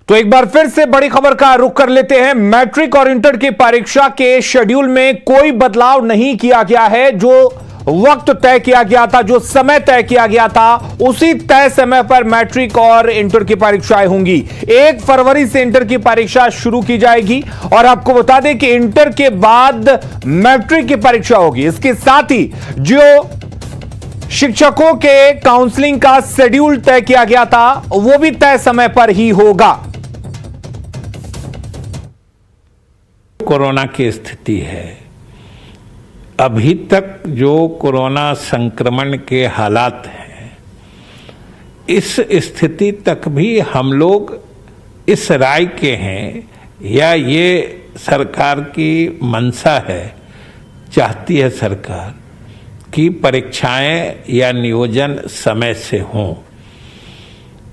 तो एक बार फिर से बड़ी खबर का रुख कर लेते हैं। मैट्रिक और इंटर की परीक्षा के शेड्यूल में कोई बदलाव नहीं किया गया है। जो वक्त तय किया गया था, जो समय तय किया गया था, उसी तय समय पर मैट्रिक और इंटर की परीक्षाएं होंगी। 1 फरवरी से इंटर की परीक्षा शुरू की जाएगी और आपको बता दें कि इंटर के बाद मैट्रिक की परीक्षा होगी। इसके साथ ही जो शिक्षकों के काउंसलिंग का शेड्यूल तय किया गया था, वो भी तय समय पर ही होगा। कोरोना की स्थिति है, अभी तक जो कोरोना संक्रमण के हालात हैं, इस स्थिति तक भी हम लोग इस राय के हैं या ये सरकार की मंशा है, चाहती है सरकार कि परीक्षाएं या नियोजन समय से हों।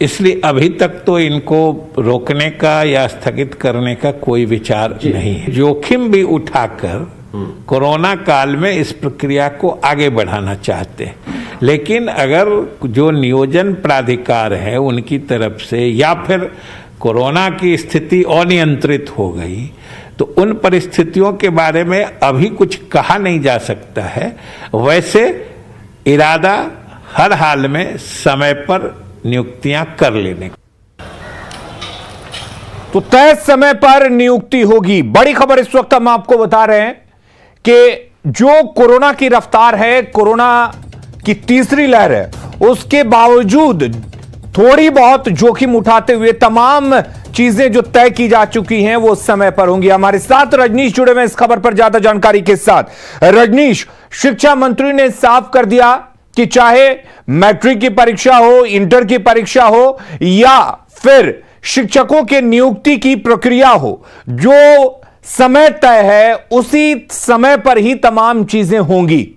इसलिए अभी तक तो इनको रोकने का या स्थगित करने का कोई विचार नहीं है। जोखिम भी उठाकर कोरोना काल में इस प्रक्रिया को आगे बढ़ाना चाहते हैं, लेकिन अगर जो नियोजन प्राधिकार है उनकी तरफ से या फिर कोरोना की स्थिति अनियंत्रित हो गई तो उन परिस्थितियों के बारे में अभी कुछ कहा नहीं जा सकता है। वैसे इरादा हर हाल में समय पर नियुक्तियां कर लेने का। तो तय समय पर नियुक्ति होगी। बड़ी खबर इस वक्त हम आपको बता रहे हैं कि जो कोरोना की रफ्तार है, कोरोना की तीसरी लहर है, उसके बावजूद थोड़ी बहुत जोखिम उठाते हुए तमाम चीजें जो तय की जा चुकी हैं वो समय पर होंगी। हमारे साथ रजनीश जुड़े हुए इस खबर पर ज्यादा जानकारी के साथ। रजनीश, शिक्षा मंत्री ने साफ कर दिया कि चाहे मैट्रिक की परीक्षा हो, इंटर की परीक्षा हो या फिर शिक्षकों के नियुक्ति की प्रक्रिया हो, जो समय तय है उसी समय पर ही तमाम चीजें होंगी।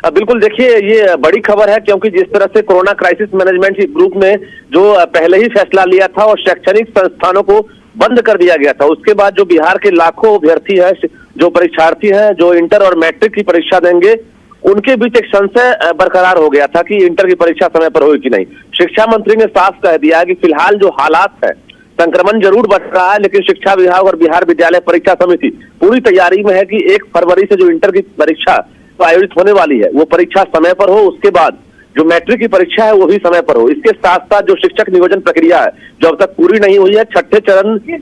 बिल्कुल, देखिए ये बड़ी खबर है क्योंकि जिस तरह से कोरोना क्राइसिस मैनेजमेंट ग्रुप ने जो पहले ही फैसला लिया था और शैक्षणिक संस्थानों को बंद कर दिया गया था, उसके बाद जो बिहार के लाखों अभ्यर्थी हैं, जो परीक्षार्थी हैं, जो इंटर और मैट्रिक की परीक्षा देंगे, उनके बीच एक संशय बरकरार हो गया था कि इंटर की परीक्षा समय पर होगी कि नहीं। शिक्षा मंत्री ने साफ कह दिया कि फिलहाल जो हालात है, संक्रमण जरूर बढ़ रहा है, लेकिन शिक्षा विभाग और बिहार विद्यालय परीक्षा समिति पूरी तैयारी में है कि 1 फरवरी से जो इंटर की परीक्षा आयोजित होने वाली है वो परीक्षा समय पर हो। उसके बाद जो मैट्रिक की परीक्षा है वो भी समय पर हो। इसके साथ साथ जो शिक्षक नियोजन प्रक्रिया है जो अब तक पूरी नहीं हुई है, छठे चरण की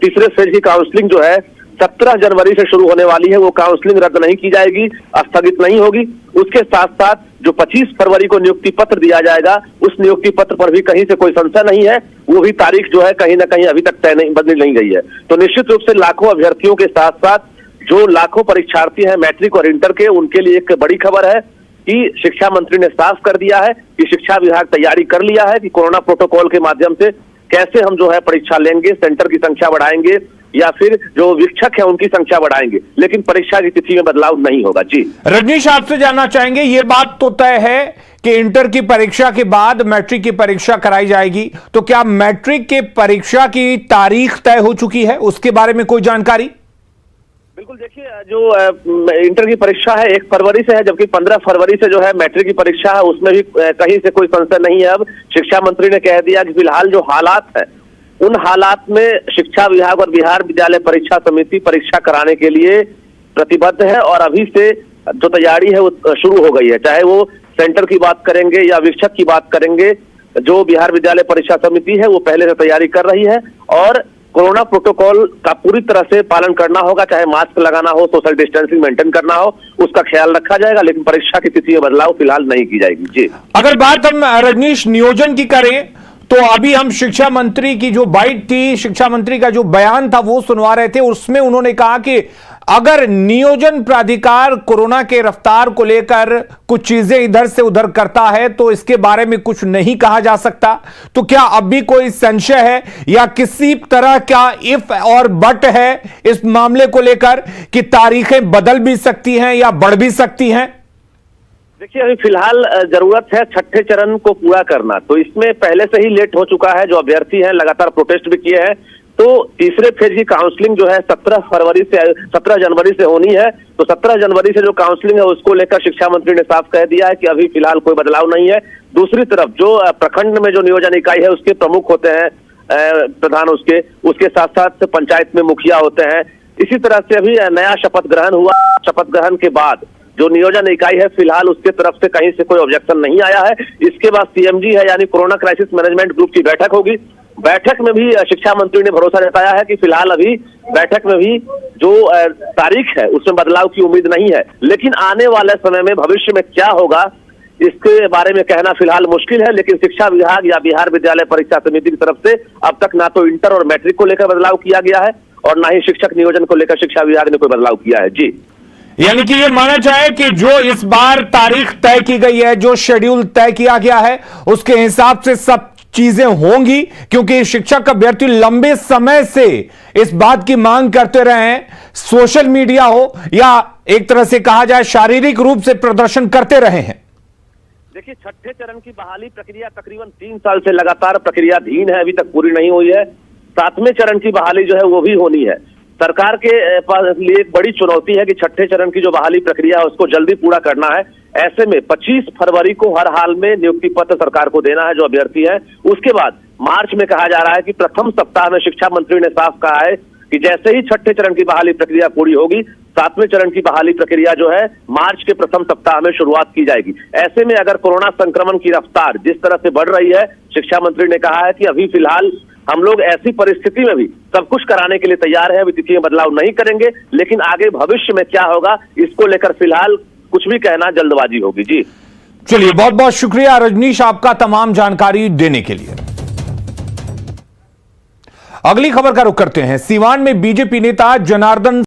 तीसरे फेज की काउंसलिंग जो है 17 जनवरी से शुरू होने वाली है, वो काउंसलिंग रद्द नहीं की जाएगी, स्थगित नहीं होगी। उसके साथ साथ जो 25 फरवरी को नियुक्ति पत्र दिया जाएगा, उस नियुक्ति पत्र पर भी कहीं से कोई संशय नहीं है, वो भी तारीख जो है कहीं ना कहीं अभी तक तय नहीं, बदली नहीं गई है। तो निश्चित रूप से लाखों अभ्यर्थियों के साथ साथ जो लाखों परीक्षार्थी हैं मैट्रिक और इंटर के, उनके लिए एक बड़ी खबर है कि शिक्षा मंत्री ने साफ कर दिया है कि शिक्षा विभाग तैयारी कर लिया है कि कोरोना प्रोटोकॉल के माध्यम से कैसे हम जो है परीक्षा लेंगे, सेंटर की संख्या बढ़ाएंगे या फिर जो शिक्षक है उनकी संख्या बढ़ाएंगे, लेकिन परीक्षा की तिथि में बदलाव नहीं होगा। जी रजनीश, आपसे जानना चाहेंगे, ये बात तो तय है कि इंटर की परीक्षा के बाद मैट्रिक की परीक्षा कराई जाएगी, तो क्या मैट्रिक के परीक्षा की तारीख तय हो चुकी है, उसके बारे में कोई जानकारी? बिल्कुल, देखिए जो इंटर की परीक्षा है 1 फरवरी से है, जबकि 15 फरवरी से जो है मैट्रिक की परीक्षा है, उसमें भी कहीं से कोई संशय नहीं है। अब शिक्षा मंत्री ने कह दिया कि फिलहाल जो हालात है उन हालात में शिक्षा विभाग और बिहार विद्यालय परीक्षा समिति परीक्षा कराने के लिए प्रतिबद्ध है और अभी से जो तैयारी है वो शुरू हो गई है। चाहे वो सेंटर की बात करेंगे या शिक्षक की बात करेंगे, जो बिहार विद्यालय परीक्षा समिति है वो पहले से तैयारी कर रही है और कोरोना प्रोटोकॉल का पूरी तरह से पालन करना होगा। चाहे मास्क लगाना हो, सोशल डिस्टेंसिंग मेंटेन करना हो, उसका ख्याल रखा जाएगा, लेकिन परीक्षा की तिथि में बदलाव फिलहाल नहीं की जाएगी। जी, अगर बात हम रजनीश नियोजन की करें तो अभी हम शिक्षा मंत्री की जो बाइट थी, शिक्षा मंत्री का जो बयान था वो सुनवा रहे थे। उसमें उन्होंने कहा कि अगर नियोजन प्राधिकार कोरोना के रफ्तार को लेकर कुछ चीजें इधर से उधर करता है तो इसके बारे में कुछ नहीं कहा जा सकता। तो क्या अब भी कोई संशय है या किसी तरह का इफ और बट है इस मामले को लेकर कि तारीखें बदल भी सकती हैं या बढ़ भी सकती हैं? देखिए, अभी फिलहाल जरूरत है छठे चरण को पूरा करना, तो इसमें पहले से ही लेट हो चुका है। जो अभ्यर्थी हैं लगातार प्रोटेस्ट भी किए हैं, तो तीसरे फेज की काउंसलिंग जो है 17 जनवरी से होनी है। तो 17 जनवरी से जो काउंसलिंग है उसको लेकर शिक्षा मंत्री ने साफ कह दिया है कि अभी फिलहाल कोई बदलाव नहीं है। दूसरी तरफ जो प्रखंड में जो नियोजन इकाई है उसके प्रमुख होते हैं प्रधान उसके साथ साथ पंचायत में मुखिया होते हैं। इसी तरह से अभी नया शपथ ग्रहण हुआ। शपथ ग्रहण के बाद जो नियोजन इकाई है, फिलहाल उसके तरफ से कहीं से कोई ऑब्जेक्शन नहीं आया है। इसके बाद सीएमजी है, यानी कोरोना क्राइसिस मैनेजमेंट ग्रुप की बैठक होगी। बैठक में भी शिक्षा मंत्री ने भरोसा जताया है कि फिलहाल अभी बैठक में भी जो तारीख है उसमें बदलाव की उम्मीद नहीं है, लेकिन आने वाले समय में भविष्य में क्या होगा इसके बारे में कहना फिलहाल मुश्किल है। लेकिन शिक्षा विभाग या बिहार विद्यालय परीक्षा समिति की तरफ से अब तक ना तो इंटर और मैट्रिक को लेकर बदलाव किया गया है और ना ही शिक्षक नियोजन को लेकर शिक्षा विभाग ने कोई बदलाव किया है। जी, यानी कि ये माना जाए कि जो इस बार तारीख तय की गई है, जो शेड्यूल तय किया गया है, उसके हिसाब से सब चीजें होंगी, क्योंकि शिक्षक अभ्यर्थी लंबे समय से इस बात की मांग करते रहे हैं। सोशल मीडिया हो या एक तरह से कहा जाए शारीरिक रूप से प्रदर्शन करते रहे हैं। देखिए, छठे चरण की बहाली प्रक्रिया तकरीबन 3 साल से लगातार प्रक्रियाधीन है, अभी तक पूरी नहीं हुई है। 7वें चरण की बहाली जो है वो भी होनी है। सरकार के लिए एक बड़ी चुनौती है कि छठे चरण की जो बहाली प्रक्रिया है उसको जल्दी पूरा करना है। ऐसे में 25 फरवरी को हर हाल में नियुक्ति पत्र सरकार को देना है जो अभ्यर्थी है। उसके बाद मार्च में कहा जा रहा है कि प्रथम सप्ताह में शिक्षा मंत्री ने साफ कहा है कि जैसे ही छठे चरण की बहाली प्रक्रिया पूरी होगी, 7वें चरण की बहाली प्रक्रिया जो है मार्च के प्रथम सप्ताह में शुरुआत की जाएगी। ऐसे में अगर कोरोना संक्रमण की रफ्तार जिस तरह से बढ़ रही है, शिक्षा मंत्री ने कहा है कि अभी फिलहाल हम लोग ऐसी परिस्थिति में भी सब कुछ कराने के लिए तैयार है। अभी तिथि में बदलाव नहीं करेंगे, लेकिन आगे भविष्य में क्या होगा इसको लेकर फिलहाल कुछ भी कहना जल्दबाजी होगी। जी, चलिए, बहुत बहुत शुक्रिया रजनीश आपका तमाम जानकारी देने के लिए। अगली खबर का रुख करते हैं। सीवान में बीजेपी नेता जनार्दन